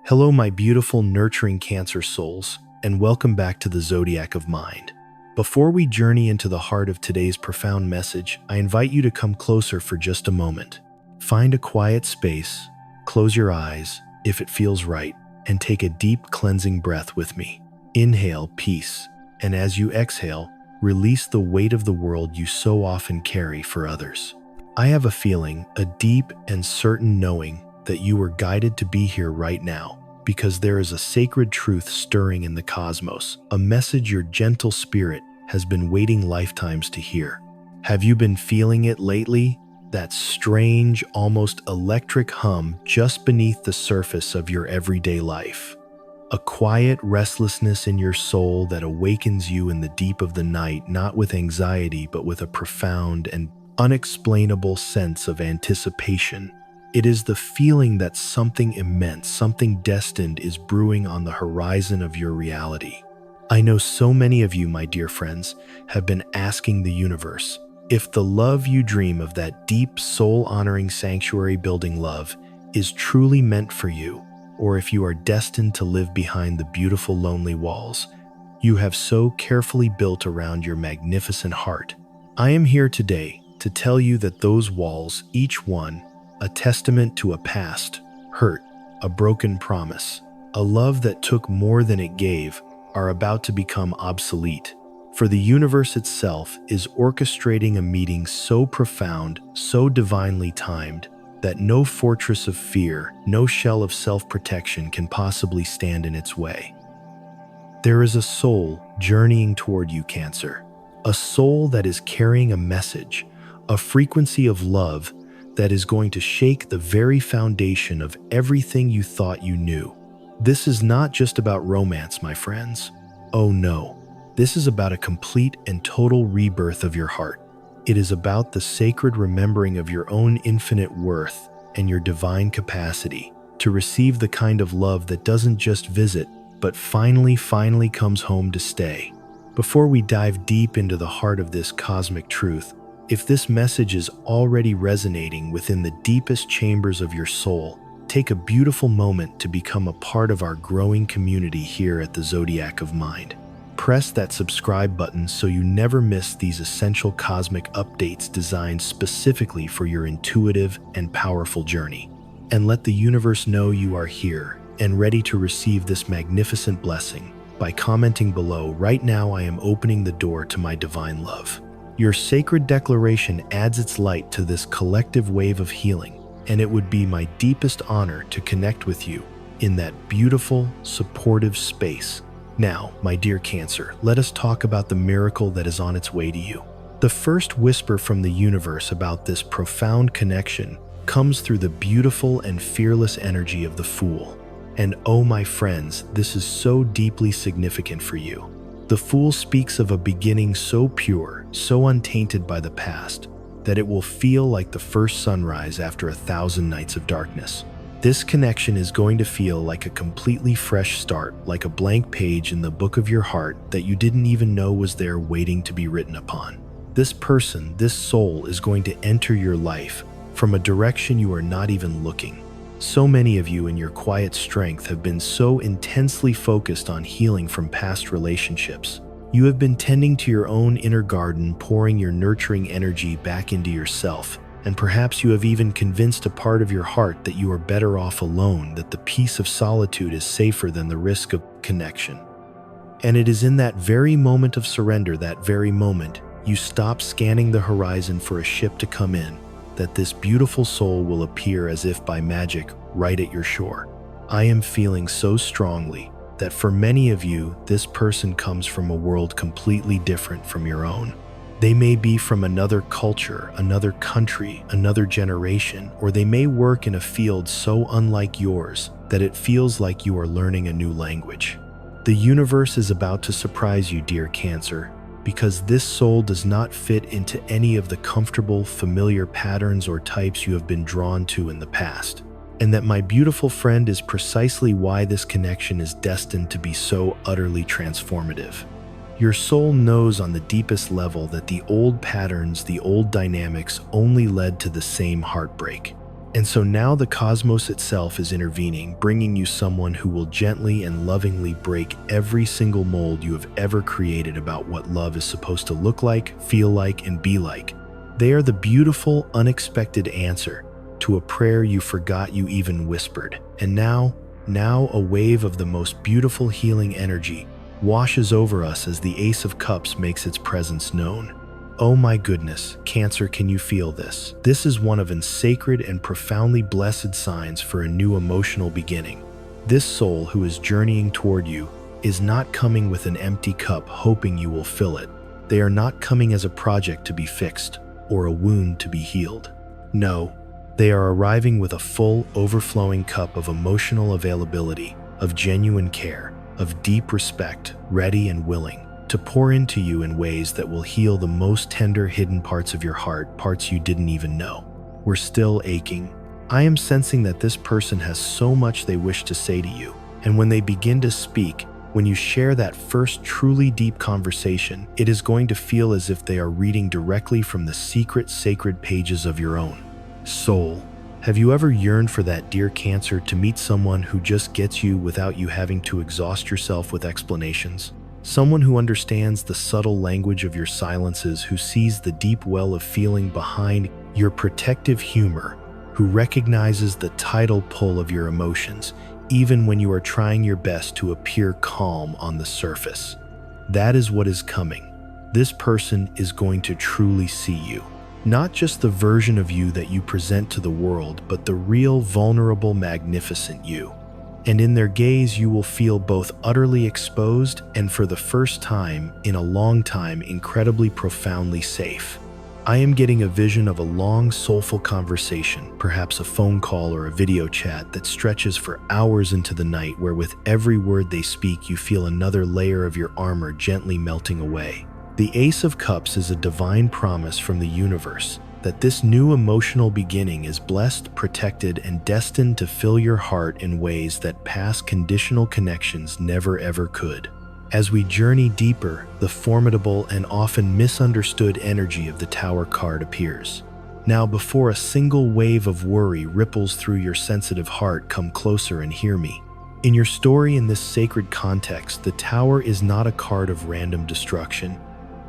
Hello, my beautiful, nurturing Cancer souls, and welcome back to the Zodiac of Mind. Before we journey into the heart of today's profound message, I invite you to come closer for just a moment. Find a quiet space, close your eyes, if it feels right, and take a deep, cleansing breath with me. Inhale peace, and as you exhale, release the weight of the world you so often carry for others. I have a feeling, a deep and certain knowing, that you were guided to be here right now, because there is a sacred truth stirring in the cosmos, a message your gentle spirit has been waiting lifetimes to hear. Have you been feeling it lately? That strange, almost electric hum just beneath the surface of your everyday life. A quiet restlessness in your soul that awakens you in the deep of the night, not with anxiety, but with a profound and unexplainable sense of anticipation. It is the feeling that something immense, something destined is brewing on the horizon of your reality. I know so many of you, my dear friends, have been asking the universe if the love you dream of, that deep, soul-honoring, sanctuary-building love, is truly meant for you, or if you are destined to live behind the beautiful, lonely walls you have so carefully built around your magnificent heart. I am here today to tell you that those walls, each one, a testament to a past hurt, a broken promise, a love that took more than it gave, are about to become obsolete. For the universe itself is orchestrating a meeting so profound, so divinely timed, that no fortress of fear, no shell of self-protection can possibly stand in its way. There is a soul journeying toward you, Cancer, a soul that is carrying a message, a frequency of love that is going to shake the very foundation of everything you thought you knew. This is not just about romance, my friends. Oh no, this is about a complete and total rebirth of your heart. It is about the sacred remembering of your own infinite worth and your divine capacity to receive the kind of love that doesn't just visit, but finally comes home to stay. Before we dive deep into the heart of this cosmic truth, if this message is already resonating within the deepest chambers of your soul, take a beautiful moment to become a part of our growing community here at the Zodiac of Mind. Press that subscribe button so you never miss these essential cosmic updates designed specifically for your intuitive and powerful journey. And let the universe know you are here and ready to receive this magnificent blessing by commenting below. Right now, I am opening the door to my divine love. Your sacred declaration adds its light to this collective wave of healing, and it would be my deepest honor to connect with you in that beautiful, supportive space. Now, my dear Cancer, let us talk about the miracle that is on its way to you. The first whisper from the universe about this profound connection comes through the beautiful and fearless energy of the Fool. And oh, my friends, this is so deeply significant for you. The Fool speaks of a beginning so pure, so untainted by the past, that it will feel like the first sunrise after 1,000 nights of darkness. This connection is going to feel like a completely fresh start, like a blank page in the book of your heart that you didn't even know was there waiting to be written upon. This person, this soul, is going to enter your life from a direction you are not even looking. So many of you in your quiet strength have been so intensely focused on healing from past relationships. You have been tending to your own inner garden, pouring your nurturing energy back into yourself, and perhaps you have even convinced a part of your heart that you are better off alone, that the peace of solitude is safer than the risk of connection. And it is in that very moment of surrender, that very moment you stop scanning the horizon for a ship to come in, that this beautiful soul will appear as if by magic right at your shore. I am feeling so strongly that for many of you, this person comes from a world completely different from your own. They may be from another culture, another country, another generation, or they may work in a field so unlike yours that it feels like you are learning a new language. The universe is about to surprise you, dear Cancer, because this soul does not fit into any of the comfortable, familiar patterns or types you have been drawn to in the past. And that, my beautiful friend, is precisely why this connection is destined to be so utterly transformative. Your soul knows on the deepest level that the old patterns, the old dynamics only led to the same heartbreak. And so now the cosmos itself is intervening, bringing you someone who will gently and lovingly break every single mold you have ever created about what love is supposed to look like, feel like, and be like. They are the beautiful, unexpected answer to a prayer you forgot you even whispered. And now a wave of the most beautiful healing energy washes over us as the Ace of Cups makes its presence known. Oh my goodness, Cancer, can you feel this? This is one of its sacred and profoundly blessed signs for a new emotional beginning. This soul who is journeying toward you is not coming with an empty cup hoping you will fill it. They are not coming as a project to be fixed or a wound to be healed. No, they are arriving with a full, overflowing cup of emotional availability, of genuine care, of deep respect, ready and willing to pour into you in ways that will heal the most tender hidden parts of your heart, parts you didn't even know were still aching. I am sensing that this person has so much they wish to say to you, and when they begin to speak, when you share that first truly deep conversation, it is going to feel as if they are reading directly from the secret, sacred pages of your own soul. Have you ever yearned for that, dear Cancer, to meet someone who just gets you without you having to exhaust yourself with explanations? Someone who understands the subtle language of your silences, who sees the deep well of feeling behind your protective humor, who recognizes the tidal pull of your emotions, even when you are trying your best to appear calm on the surface. That is what is coming. This person is going to truly see you. Not just the version of you that you present to the world, but the real, vulnerable, magnificent you. And in their gaze, you will feel both utterly exposed and, for the first time in a long time, incredibly profoundly safe. I am getting a vision of a long, soulful conversation, perhaps a phone call or a video chat that stretches for hours into the night, where with every word they speak, you feel another layer of your armor gently melting away. The Ace of Cups is a divine promise from the universe that this new emotional beginning is blessed, protected, and destined to fill your heart in ways that past conditional connections never ever could. As we journey deeper, the formidable and often misunderstood energy of the Tower card appears. Now, before a single wave of worry ripples through your sensitive heart, come closer and hear me. In your story, in this sacred context, the Tower is not a card of random destruction.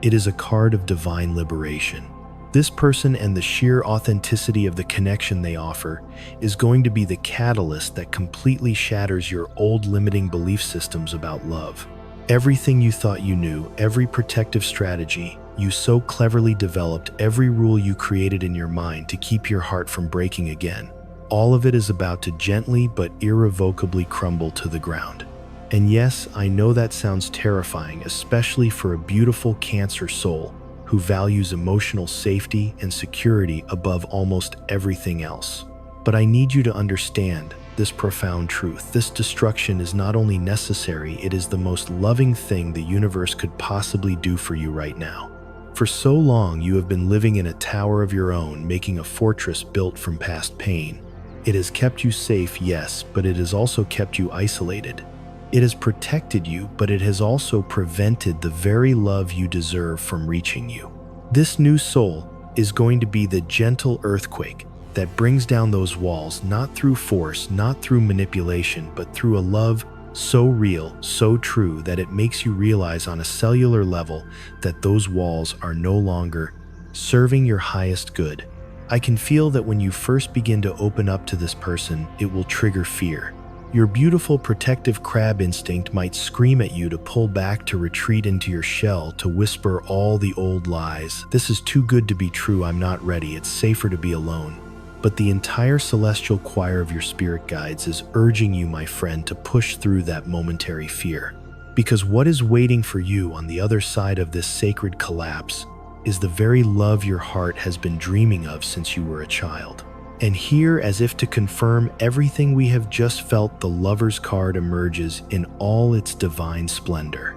It is a card of divine liberation. This person and the sheer authenticity of the connection they offer is going to be the catalyst that completely shatters your old limiting belief systems about love. Everything you thought you knew, every protective strategy you so cleverly developed, every rule you created in your mind to keep your heart from breaking again, all of it is about to gently but irrevocably crumble to the ground. And yes, I know that sounds terrifying, especially for a beautiful Cancer soul who values emotional safety and security above almost everything else. But I need you to understand this profound truth. This destruction is not only necessary, it is the most loving thing the universe could possibly do for you right now. For so long, you have been living in a tower of your own, making a fortress built from past pain. It has kept you safe, yes, but it has also kept you isolated. It has protected you, but it has also prevented the very love you deserve from reaching you. This new soul is going to be the gentle earthquake that brings down those walls, not through force, not through manipulation, but through a love so real, so true, that it makes you realize on a cellular level that those walls are no longer serving your highest good. I can feel that when you first begin to open up to this person, it will trigger fear. Your beautiful protective crab instinct might scream at you to pull back, to retreat into your shell, to whisper all the old lies. This is too good to be true, I'm not ready, it's safer to be alone. But the entire celestial choir of your spirit guides is urging you, my friend, to push through that momentary fear. Because what is waiting for you on the other side of this sacred collapse is the very love your heart has been dreaming of since you were a child. And here, as if to confirm everything we have just felt, the Lover's card emerges in all its divine splendor.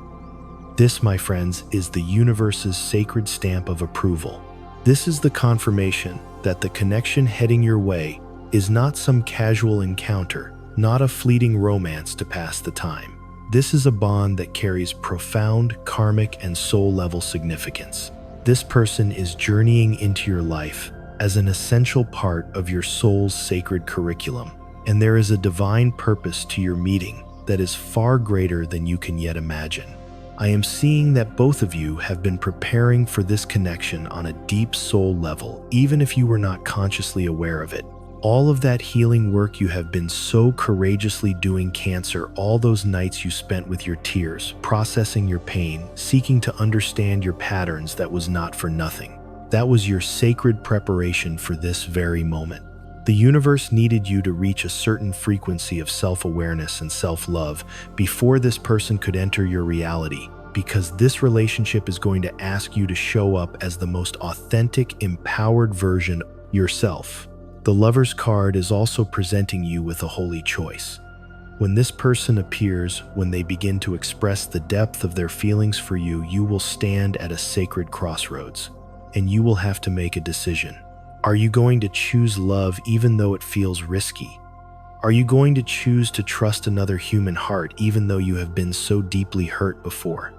This, my friends, is the universe's sacred stamp of approval. This is the confirmation that the connection heading your way is not some casual encounter, not a fleeting romance to pass the time. This is a bond that carries profound karmic and soul-level significance. This person is journeying into your life as an essential part of your soul's sacred curriculum. And there is a divine purpose to your meeting that is far greater than you can yet imagine. I am seeing that both of you have been preparing for this connection on a deep soul level, even if you were not consciously aware of it. All of that healing work you have been so courageously doing, Cancer, all those nights you spent with your tears, processing your pain, seeking to understand your patterns, that was not for nothing. That was your sacred preparation for this very moment. The universe needed you to reach a certain frequency of self-awareness and self-love before this person could enter your reality, because this relationship is going to ask you to show up as the most authentic, empowered version of yourself. The Lover's card is also presenting you with a holy choice. When this person appears, when they begin to express the depth of their feelings for you, you will stand at a sacred crossroads, and you will have to make a decision. Are you going to choose love even though it feels risky? Are you going to choose to trust another human heart even though you have been so deeply hurt before?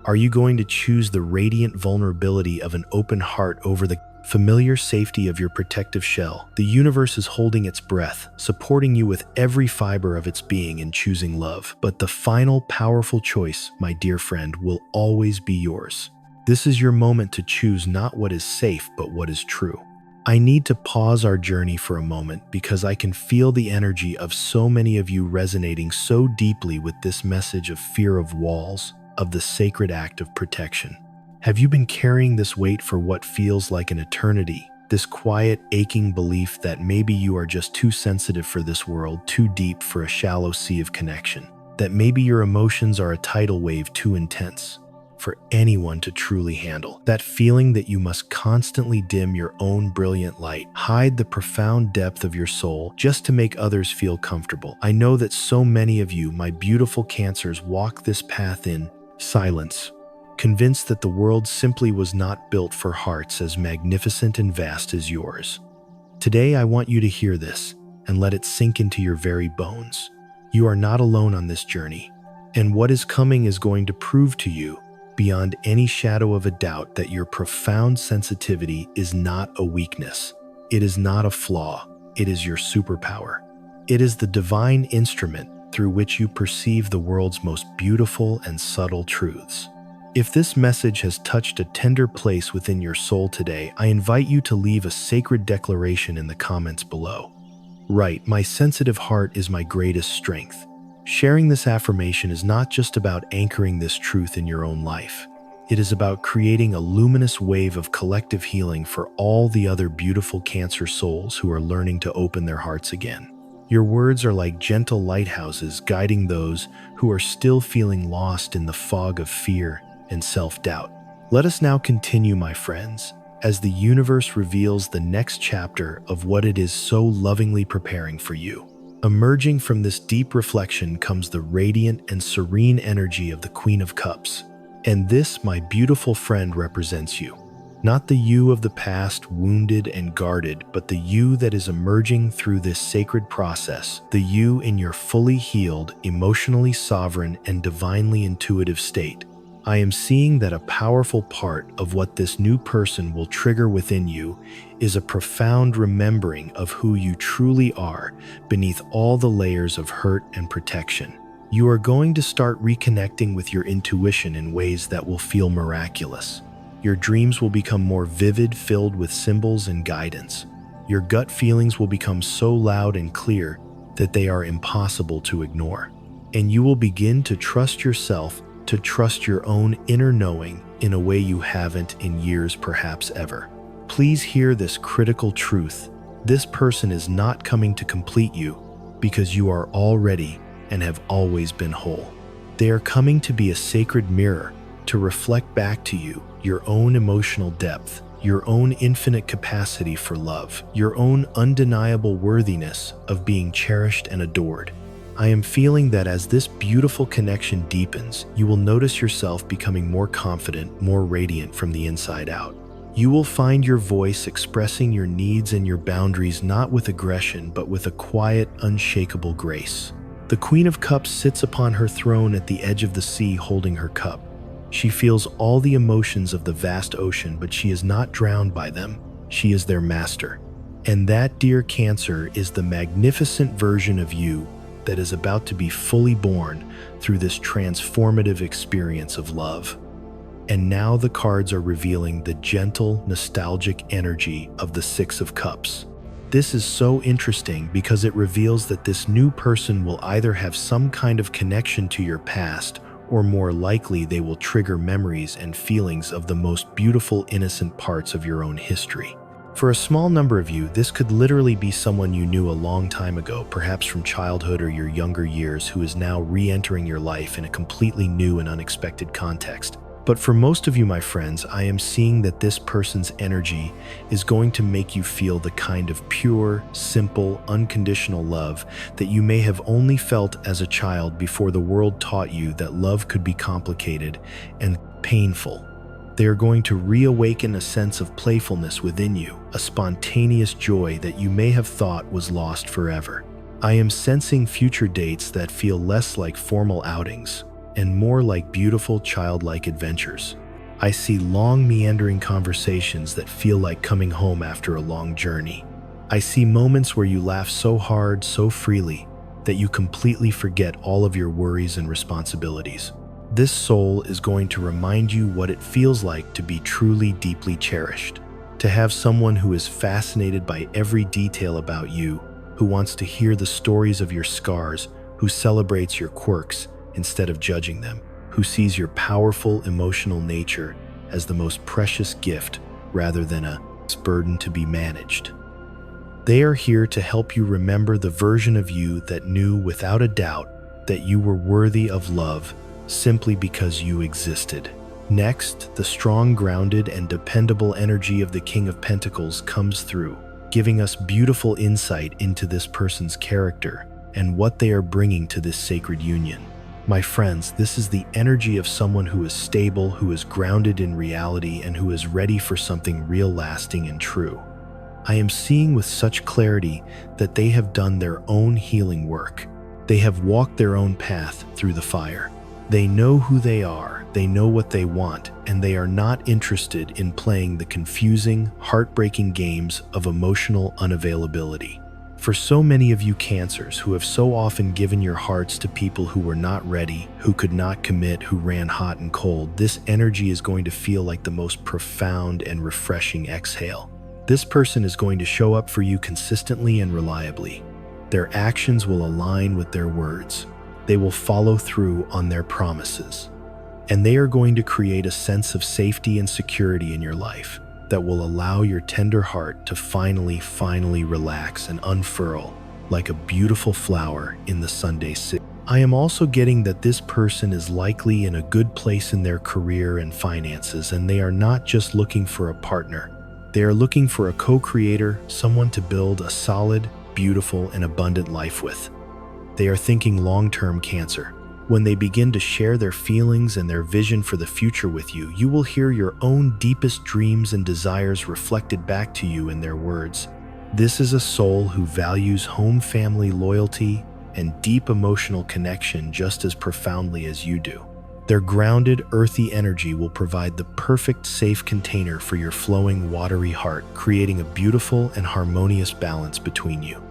Are you going to choose the radiant vulnerability of an open heart over the familiar safety of your protective shell? The universe is holding its breath, supporting you with every fiber of its being in choosing love. But the final powerful choice, my dear friend, will always be yours. This is your moment to choose not what is safe, but what is true. I need to pause our journey for a moment because I can feel the energy of so many of you resonating so deeply with this message of fear of walls, of the sacred act of protection. Have you been carrying this weight for what feels like an eternity? This quiet, aching belief that maybe you are just too sensitive for this world, too deep for a shallow sea of connection, that maybe your emotions are a tidal wave too intense for anyone to truly handle. That feeling that you must constantly dim your own brilliant light, hide the profound depth of your soul just to make others feel comfortable. I know that so many of you, my beautiful Cancers, walk this path in silence, convinced that the world simply was not built for hearts as magnificent and vast as yours. Today, I want you to hear this and let it sink into your very bones. You are not alone on this journey, and what is coming is going to prove to you beyond any shadow of a doubt that your profound sensitivity is not a weakness. It is not a flaw. It is your superpower. It is the divine instrument through which you perceive the world's most beautiful and subtle truths. If this message has touched a tender place within your soul today, I invite you to leave a sacred declaration in the comments below. Write, "My sensitive heart is my greatest strength." Sharing this affirmation is not just about anchoring this truth in your own life. It is about creating a luminous wave of collective healing for all the other beautiful Cancer souls who are learning to open their hearts again. Your words are like gentle lighthouses guiding those who are still feeling lost in the fog of fear and self-doubt. Let us now continue, my friends, as the universe reveals the next chapter of what it is so lovingly preparing for you. Emerging from this deep reflection comes the radiant and serene energy of the Queen of Cups. And this, my beautiful friend, represents you. Not the you of the past, wounded and guarded, but the you that is emerging through this sacred process, the you in your fully healed, emotionally sovereign, and divinely intuitive state. I am seeing that a powerful part of what this new person will trigger within you is a profound remembering of who you truly are beneath all the layers of hurt and protection. You are going to start reconnecting with your intuition in ways that will feel miraculous. Your dreams will become more vivid, filled with symbols and guidance. Your gut feelings will become so loud and clear that they are impossible to ignore. And you will begin to trust yourself, to trust your own inner knowing in a way you haven't in years, perhaps ever. Please hear this critical truth. This person is not coming to complete you because you are already and have always been whole. They are coming to be a sacred mirror to reflect back to you your own emotional depth, your own infinite capacity for love, your own undeniable worthiness of being cherished and adored. I am feeling that as this beautiful connection deepens, you will notice yourself becoming more confident, more radiant from the inside out. You will find your voice expressing your needs and your boundaries not with aggression, but with a quiet, unshakable grace. The Queen of Cups sits upon her throne at the edge of the sea holding her cup. She feels all the emotions of the vast ocean, but she is not drowned by them. She is their master. And that, dear Cancer, is the magnificent version of you that is about to be fully born through this transformative experience of love. And now the cards are revealing the gentle, nostalgic energy of the Six of Cups. This is so interesting because it reveals that this new person will either have some kind of connection to your past, or more likely they will trigger memories and feelings of the most beautiful, innocent parts of your own history. For a small number of you, this could literally be someone you knew a long time ago, perhaps from childhood or your younger years, who is now re-entering your life in a completely new and unexpected context. But for most of you, my friends, I am seeing that this person's energy is going to make you feel the kind of pure, simple, unconditional love that you may have only felt as a child before the world taught you that love could be complicated and painful. They are going to reawaken a sense of playfulness within you, a spontaneous joy that you may have thought was lost forever. I am sensing future dates that feel less like formal outings and more like beautiful childlike adventures. I see long meandering conversations that feel like coming home after a long journey. I see moments where you laugh so hard, so freely, that you completely forget all of your worries and responsibilities. This soul is going to remind you what it feels like to be truly deeply cherished, to have someone who is fascinated by every detail about you, who wants to hear the stories of your scars, who celebrates your quirks instead of judging them, who sees your powerful emotional nature as the most precious gift rather than a burden to be managed. They are here to help you remember the version of you that knew without a doubt that you were worthy of love simply because you existed. Next, the strong, grounded, and dependable energy of the King of Pentacles comes through, giving us beautiful insight into this person's character and what they are bringing to this sacred union. My friends, this is the energy of someone who is stable, who is grounded in reality, and who is ready for something real, lasting, and true. I am seeing with such clarity that they have done their own healing work. They have walked their own path through the fire. They know who they are, they know what they want, and they are not interested in playing the confusing, heartbreaking games of emotional unavailability. For so many of you Cancers who have so often given your hearts to people who were not ready, who could not commit, who ran hot and cold, this energy is going to feel like the most profound and refreshing exhale. This person is going to show up for you consistently and reliably. Their actions will align with their words. They will follow through on their promises. And they are going to create a sense of safety and security in your life that will allow your tender heart to finally relax and unfurl like a beautiful flower in the Sunday sun. I am also getting that this person is likely in a good place in their career and finances, and they are not just looking for a partner. They are looking for a co-creator, someone to build a solid, beautiful, and abundant life with. They are thinking long-term, Cancer. When they begin to share their feelings and their vision for the future with you, you will hear your own deepest dreams and desires reflected back to you in their words. This is a soul who values home family loyalty and deep emotional connection just as profoundly as you do. Their grounded, earthy energy will provide the perfect safe container for your flowing, watery heart, creating a beautiful and harmonious balance between you.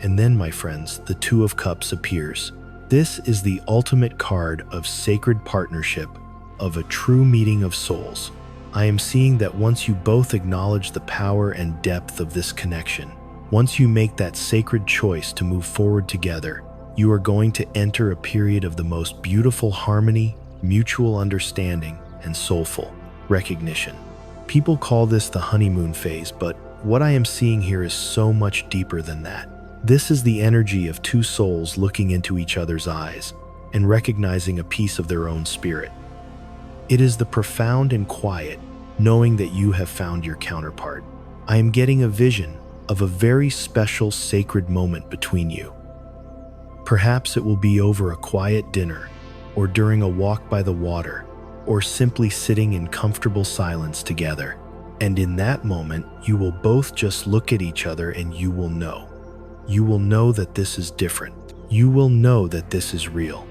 And then, my friends, the Two of Cups appears. This is the ultimate card of sacred partnership, of a true meeting of souls. I am seeing that once you both acknowledge the power and depth of this connection, once you make that sacred choice to move forward together, you are going to enter a period of the most beautiful harmony, mutual understanding, and soulful recognition. People call this the honeymoon phase, but what I am seeing here is so much deeper than that. This is the energy of two souls looking into each other's eyes and recognizing a piece of their own spirit. It is the profound and quiet, knowing that you have found your counterpart. I am getting a vision of a very special sacred moment between you. Perhaps it will be over a quiet dinner, or during a walk by the water, or simply sitting in comfortable silence together. And in that moment, you will both just look at each other and you will know. You will know that this is different. You will know that this is real.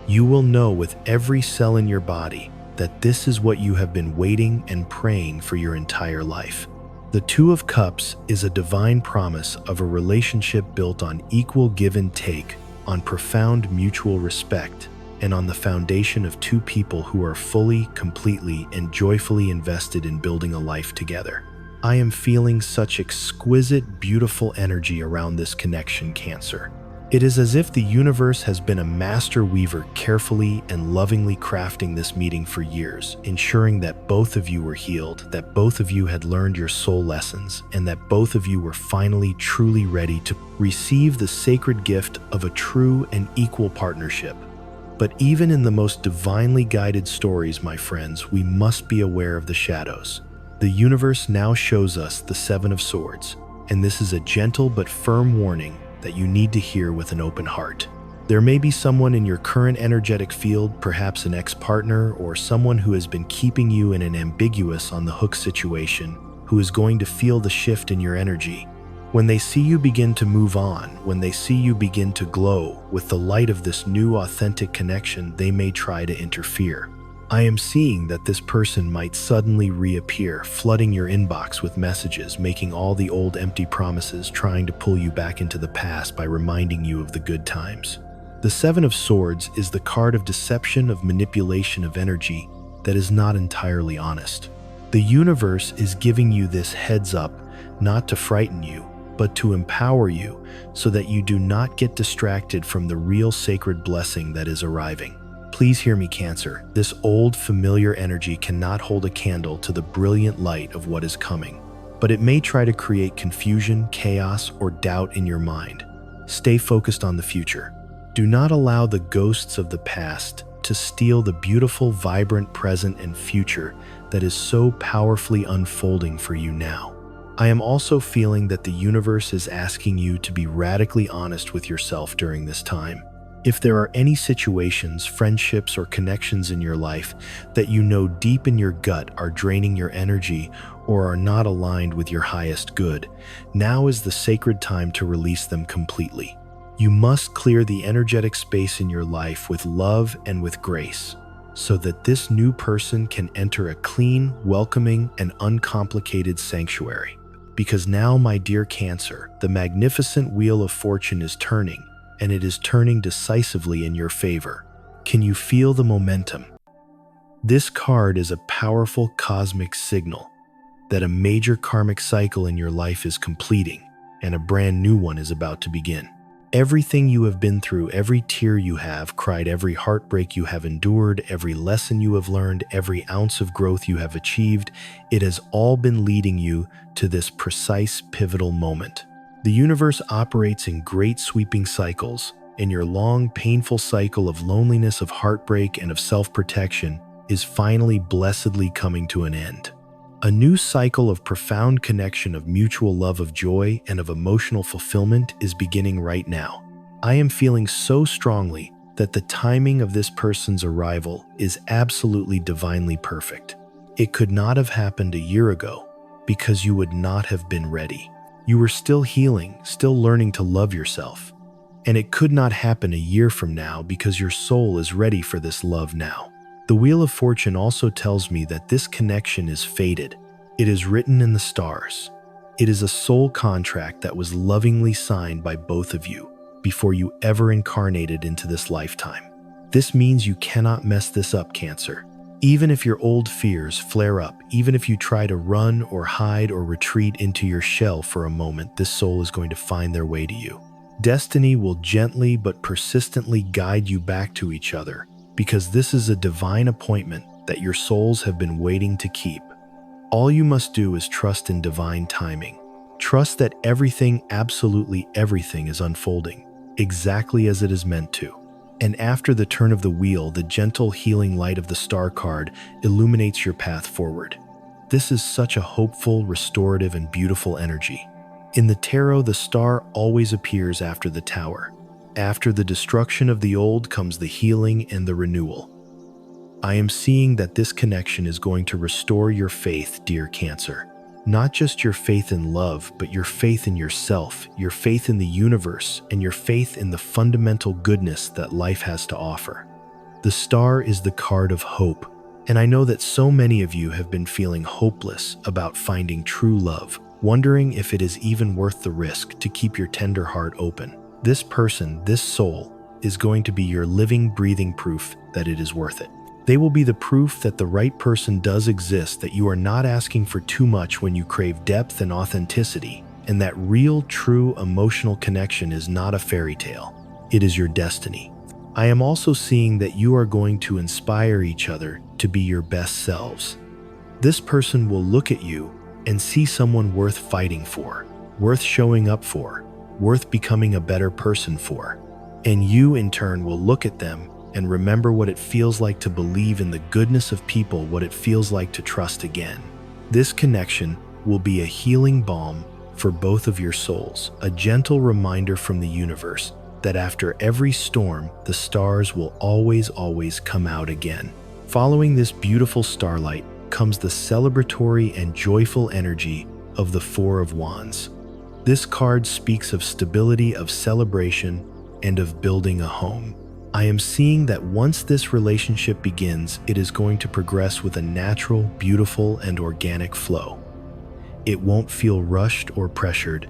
You will know with every cell in your body that this is what you have been waiting and praying for your entire life. The Two of Cups is a divine promise of a relationship built on equal give and take, on profound mutual respect, and on the foundation of two people who are fully, completely, and joyfully invested in building a life together. I am feeling such exquisite, beautiful energy around this connection, Cancer. It is as if the universe has been a master weaver carefully and lovingly crafting this meeting for years, ensuring that both of you were healed, that both of you had learned your soul lessons, and that both of you were finally truly ready to receive the sacred gift of a true and equal partnership. But even in the most divinely guided stories, my friends, we must be aware of the shadows. The universe now shows us the Seven of Swords, and this is a gentle but firm warning that you need to hear with an open heart. There may be someone in your current energetic field, perhaps an ex-partner or someone who has been keeping you in an ambiguous on the hook situation, who is going to feel the shift in your energy. When they see you begin to move on, when they see you begin to glow with the light of this new authentic connection, they may try to interfere. I am seeing that this person might suddenly reappear, flooding your inbox with messages, making all the old empty promises, trying to pull you back into the past by reminding you of the good times. The Seven of Swords is the card of deception, of manipulation of energy that is not entirely honest. The universe is giving you this heads up, not to frighten you, but to empower you so that you do not get distracted from the real sacred blessing that is arriving. Please hear me, Cancer. This old, familiar energy cannot hold a candle to the brilliant light of what is coming, but it may try to create confusion, chaos, or doubt in your mind. Stay focused on the future. Do not allow the ghosts of the past to steal the beautiful, vibrant present and future that is so powerfully unfolding for you now. I am also feeling that the universe is asking you to be radically honest with yourself during this time. If there are any situations, friendships, or connections in your life that you know deep in your gut are draining your energy or are not aligned with your highest good, now is the sacred time to release them completely. You must clear the energetic space in your life with love and with grace, so that this new person can enter a clean, welcoming, and uncomplicated sanctuary. Because now, my dear Cancer, the magnificent wheel of fortune is turning, and it is turning decisively in your favor. Can you feel the momentum? This card is a powerful cosmic signal that a major karmic cycle in your life is completing and a brand new one is about to begin. Everything you have been through, every tear you have cried, every heartbreak you have endured, every lesson you have learned, every ounce of growth you have achieved, it has all been leading you to this precise pivotal moment. The universe operates in great sweeping cycles, and your long, painful cycle of loneliness, of heartbreak, and of self-protection is finally blessedly coming to an end. A new cycle of profound connection, of mutual love, of joy, and of emotional fulfillment is beginning right now. I am feeling so strongly that the timing of this person's arrival is absolutely divinely perfect. It could not have happened a year ago because you would not have been ready. You were still healing, still learning to love yourself. And it could not happen a year from now because your soul is ready for this love now. The Wheel of Fortune also tells me that this connection is fated. It is written in the stars. It is a soul contract that was lovingly signed by both of you before you ever incarnated into this lifetime. This means you cannot mess this up, Cancer. Even if your old fears flare up, even if you try to run or hide or retreat into your shell for a moment, this soul is going to find their way to you. Destiny will gently but persistently guide you back to each other, because this is a divine appointment that your souls have been waiting to keep. All you must do is trust in divine timing. Trust that everything, absolutely everything, is unfolding exactly as it is meant to. And after the turn of the wheel, the gentle healing light of the star card illuminates your path forward. This is such a hopeful, restorative, and beautiful energy. In the tarot, the star always appears after the tower. After the destruction of the old comes the healing and the renewal. I am seeing that this connection is going to restore your faith, dear Cancer. Not just your faith in love, but your faith in yourself, your faith in the universe, and your faith in the fundamental goodness that life has to offer. The star is the card of hope, and I know that so many of you have been feeling hopeless about finding true love, wondering if it is even worth the risk to keep your tender heart open. This person, this soul, is going to be your living, breathing proof that it is worth it. They will be the proof that the right person does exist, that you are not asking for too much when you crave depth and authenticity, and that real, true emotional connection is not a fairy tale. It is your destiny. I am also seeing that you are going to inspire each other to be your best selves. This person will look at you and see someone worth fighting for, worth showing up for, worth becoming a better person for. And you, in turn, will look at them and remember what it feels like to believe in the goodness of people, what it feels like to trust again. This connection will be a healing balm for both of your souls, a gentle reminder from the universe that after every storm, the stars will always come out again. Following this beautiful starlight comes the celebratory and joyful energy of the Four of Wands. This card speaks of stability, of celebration, and of building a home. I am seeing that once this relationship begins, it is going to progress with a natural, beautiful, and organic flow. It won't feel rushed or pressured.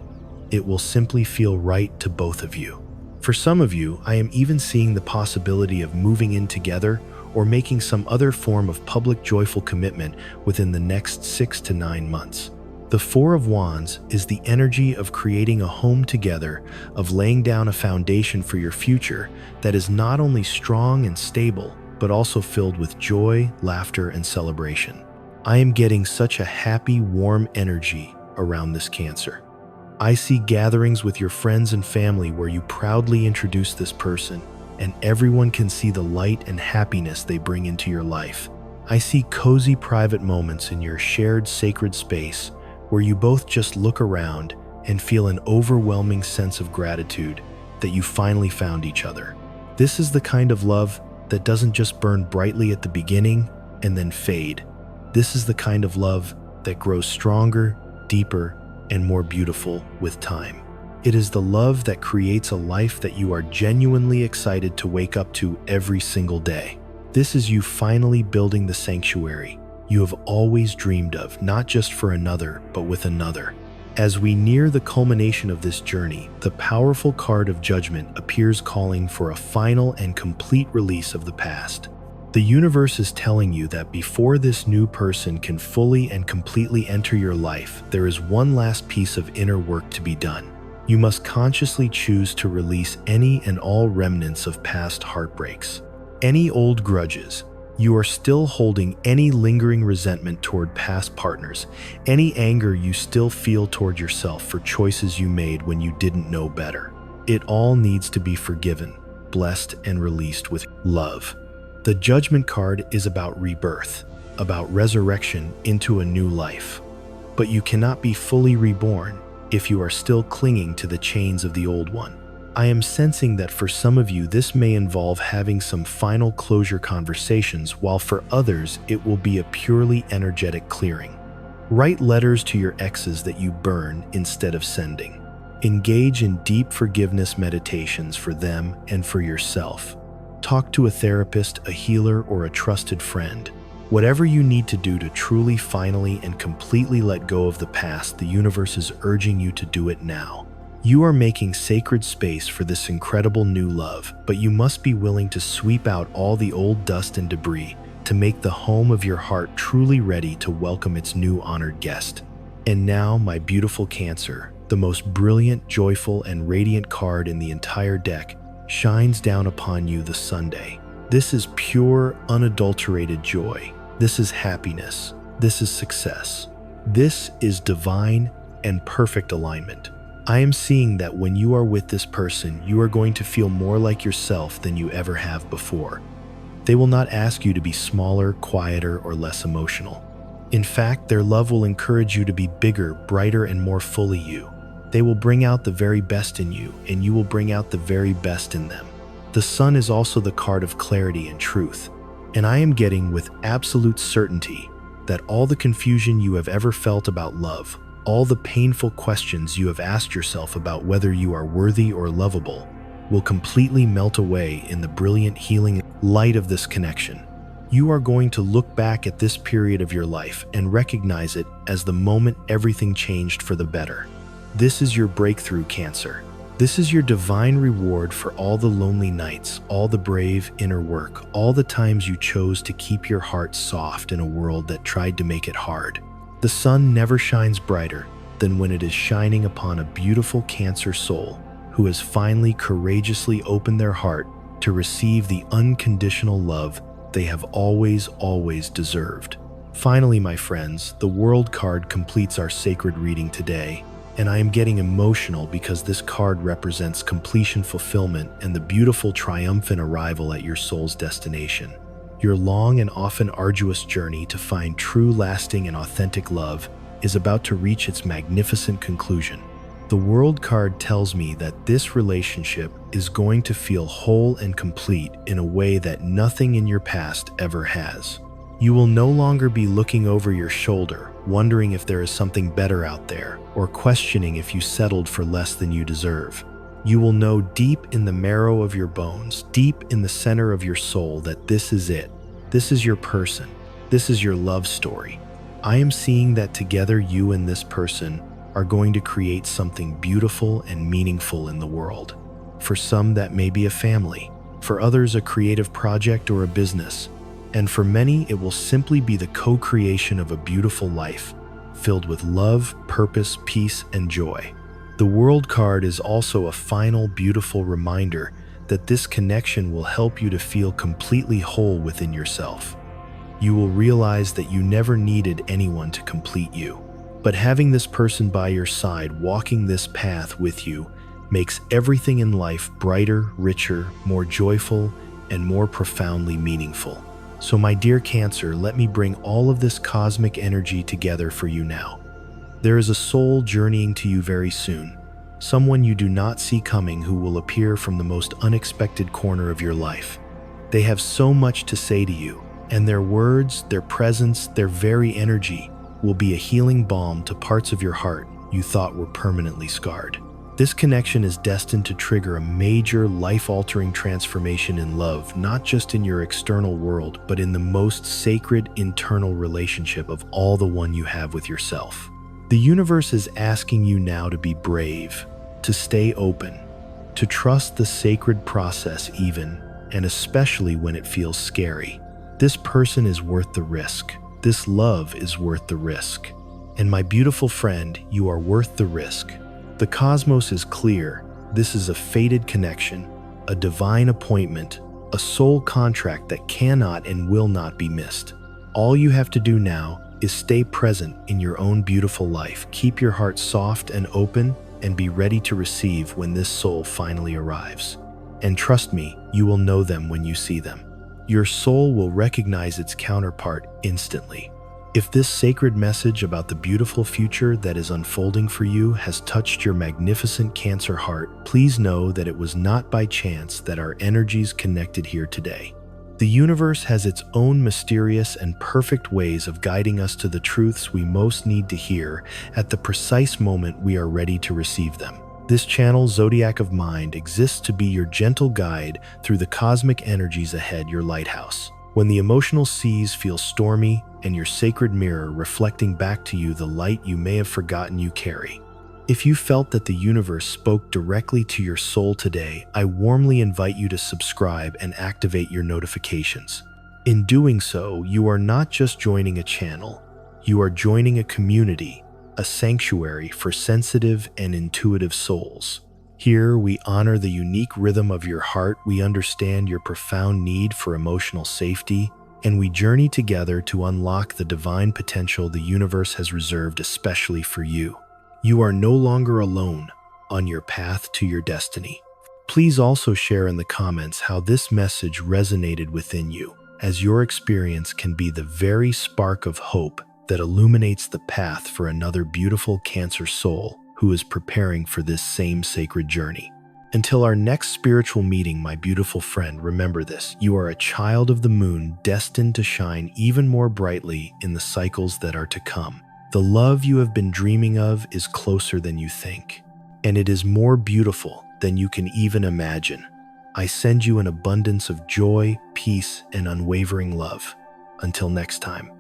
It will simply feel right to both of you. For some of you, I am even seeing the possibility of moving in together or making some other form of public joyful commitment within the next 6 to 9 months. The Four of Wands is the energy of creating a home together, of laying down a foundation for your future that is not only strong and stable, but also filled with joy, laughter, and celebration. I am getting such a happy, warm energy around this Cancer. I see gatherings with your friends and family where you proudly introduce this person, and everyone can see the light and happiness they bring into your life. I see cozy private moments in your shared sacred space where you both just look around and feel an overwhelming sense of gratitude that you finally found each other. This is the kind of love that doesn't just burn brightly at the beginning and then fade. This is the kind of love that grows stronger, deeper, and more beautiful with time. It is the love that creates a life that you are genuinely excited to wake up to every single day. This is you finally building the sanctuary you have always dreamed of, not just for another, but with another. As we near the culmination of this journey, the powerful card of Judgment appears, calling for a final and complete release of the past. The universe is telling you that before this new person can fully and completely enter your life, there is one last piece of inner work to be done. You must consciously choose to release any and all remnants of past heartbreaks, any old grudges. You are still holding any lingering resentment toward past partners, any anger you still feel toward yourself for choices you made when you didn't know better. It all needs to be forgiven, blessed, and released with love. The Judgment card is about rebirth, about resurrection into a new life. But you cannot be fully reborn if you are still clinging to the chains of the old one. I am sensing that for some of you, this may involve having some final closure conversations, while for others, it will be a purely energetic clearing. Write letters to your exes that you burn instead of sending. Engage in deep forgiveness meditations for them and for yourself. Talk to a therapist, a healer, or a trusted friend. Whatever you need to do to truly, finally, and completely let go of the past, the universe is urging you to do it now. You are making sacred space for this incredible new love, but you must be willing to sweep out all the old dust and debris to make the home of your heart truly ready to welcome its new honored guest. And now, my beautiful Cancer, the most brilliant, joyful, and radiant card in the entire deck, shines down upon you this Sunday. This is pure, unadulterated joy. This is happiness. This is success. This is divine and perfect alignment. I am seeing that when you are with this person, you are going to feel more like yourself than you ever have before. They will not ask you to be smaller, quieter, or less emotional. In fact, their love will encourage you to be bigger, brighter, and more fully you. They will bring out the very best in you, and you will bring out the very best in them. The Sun is also the card of clarity and truth, and I am getting with absolute certainty that all the confusion you have ever felt about love, all the painful questions you have asked yourself about whether you are worthy or lovable, will completely melt away in the brilliant healing light of this connection. You are going to look back at this period of your life and recognize it as the moment everything changed for the better. This is your breakthrough, Cancer. This is your divine reward for all the lonely nights, all the brave inner work, all the times you chose to keep your heart soft in a world that tried to make it hard. The sun never shines brighter than when it is shining upon a beautiful Cancer soul who has finally courageously opened their heart to receive the unconditional love they have always deserved. Finally, my friends, the World card completes our sacred reading today, and I am getting emotional because this card represents completion, fulfillment, and the beautiful triumphant arrival at your soul's destination. Your long and often arduous journey to find true, lasting, and authentic love is about to reach its magnificent conclusion. The World card tells me that this relationship is going to feel whole and complete in a way that nothing in your past ever has. You will no longer be looking over your shoulder, wondering if there is something better out there, or questioning if you settled for less than you deserve. You will know deep in the marrow of your bones, deep in the center of your soul, that this is it. This is your person. This is your love story. I am seeing that together you and this person are going to create something beautiful and meaningful in the world. For some, that may be a family. For others, a creative project or a business. And for many, it will simply be the co-creation of a beautiful life, filled with love, purpose, peace, and joy. The World card is also a final, beautiful reminder that this connection will help you to feel completely whole within yourself. You will realize that you never needed anyone to complete you. But having this person by your side, walking this path with you, makes everything in life brighter, richer, more joyful, and more profoundly meaningful. So my dear Cancer, let me bring all of this cosmic energy together for you now. There is a soul journeying to you very soon, someone you do not see coming who will appear from the most unexpected corner of your life. They have so much to say to you, and their words, their presence, their very energy will be a healing balm to parts of your heart you thought were permanently scarred. This connection is destined to trigger a major, life-altering transformation in love, not just in your external world, but in the most sacred internal relationship of all, the one you have with yourself. The universe is asking you now to be brave, to stay open, to trust the sacred process even, and especially when it feels scary. This person is worth the risk. This love is worth the risk. And my beautiful friend, you are worth the risk. The cosmos is clear. This is a fated connection, a divine appointment, a soul contract that cannot and will not be missed. All you have to do now is stay present in your own beautiful life. Keep your heart soft and open, and be ready to receive when this soul finally arrives. And trust me, you will know them when you see them. Your soul will recognize its counterpart instantly. If this sacred message about the beautiful future that is unfolding for you has touched your magnificent Cancer heart, please know that it was not by chance that our energies connected here today. The universe has its own mysterious and perfect ways of guiding us to the truths we most need to hear at the precise moment we are ready to receive them. This channel, Zodiac of Mind, exists to be your gentle guide through the cosmic energies ahead, your lighthouse. When the emotional seas feel stormy and your sacred mirror reflecting back to you the light you may have forgotten you carry. If you felt that the universe spoke directly to your soul today, I warmly invite you to subscribe and activate your notifications. In doing so, you are not just joining a channel, you are joining a community, a sanctuary for sensitive and intuitive souls. Here, we honor the unique rhythm of your heart, we understand your profound need for emotional safety, and we journey together to unlock the divine potential the universe has reserved especially for you. You are no longer alone on your path to your destiny. Please also share in the comments how this message resonated within you, as your experience can be the very spark of hope that illuminates the path for another beautiful Cancer soul who is preparing for this same sacred journey. Until our next spiritual meeting, my beautiful friend, remember this: you are a child of the moon, destined to shine even more brightly in the cycles that are to come. The love you have been dreaming of is closer than you think, and it is more beautiful than you can even imagine. I send you an abundance of joy, peace, and unwavering love. Until next time.